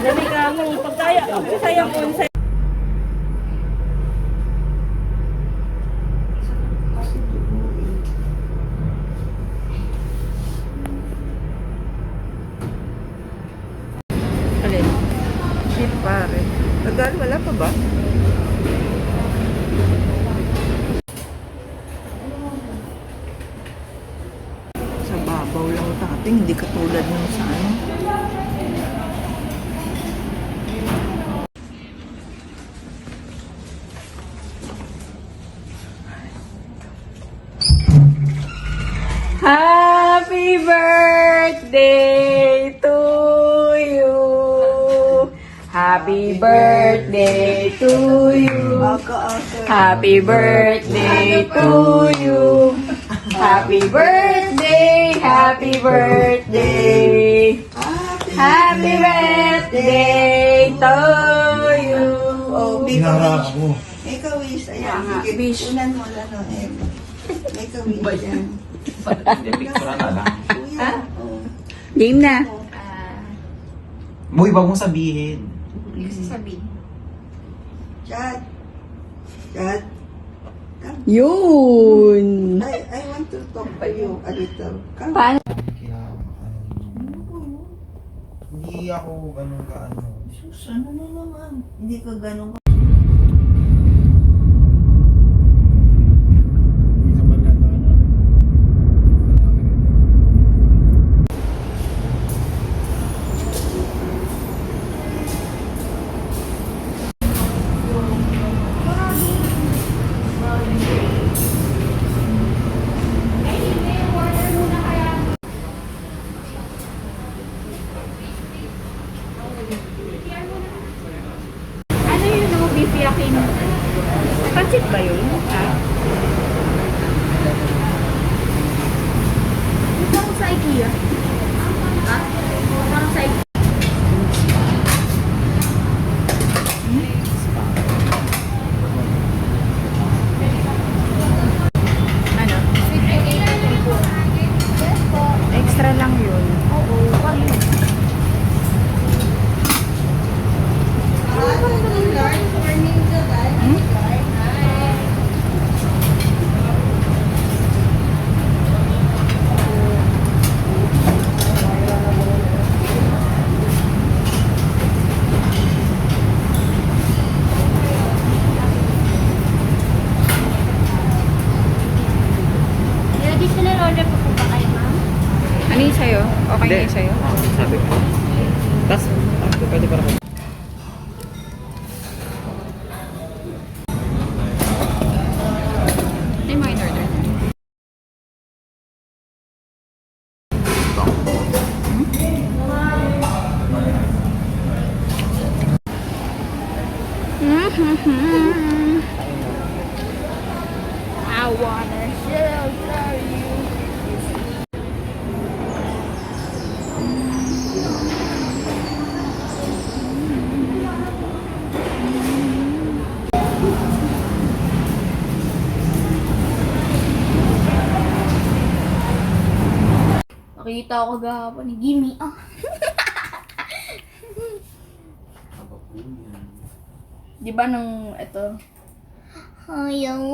Dali ka mo. Pagkaya ko sa Alin? Shit pare. Tagal, wala pa ba? Sa babaw lang tapping, hindi katulad nung sa ano. Happy birthday to you. Happy birthday to you. Happy birthday to you. Happy birthday, happy birthday. Happy birthday to you. Oh, Hinarap mo. make a wish. Ayan, sige, wish. unan mo lang, no, eh. Make a wish. Yan. Picture na lang. Kuya, oh. Game na. Mo, iba mong sabihin. Chad. Chad. Come. Yun. I want to talk to you a little. Come. Paano? Kaya, hindi ako ganun ka ano. Sus, ano na naman? Hindi ka ganun ka. Ano yun ang beef yakin? Pansit ba yun? Ha? Ito ako sa IKEA. Ha? Parang sa IKEA. Ano? Extra lang yun. Oo. Additional order po ba kayo, ma'am? Ano yung sa'yo? Okay na yung sa'yo? Sabi ko. Tapos, pwede para ko. Ano yung mga in-order? I wanna shelter you. Nakita ko gahapon ni Gimme. Di ba nung ito? I am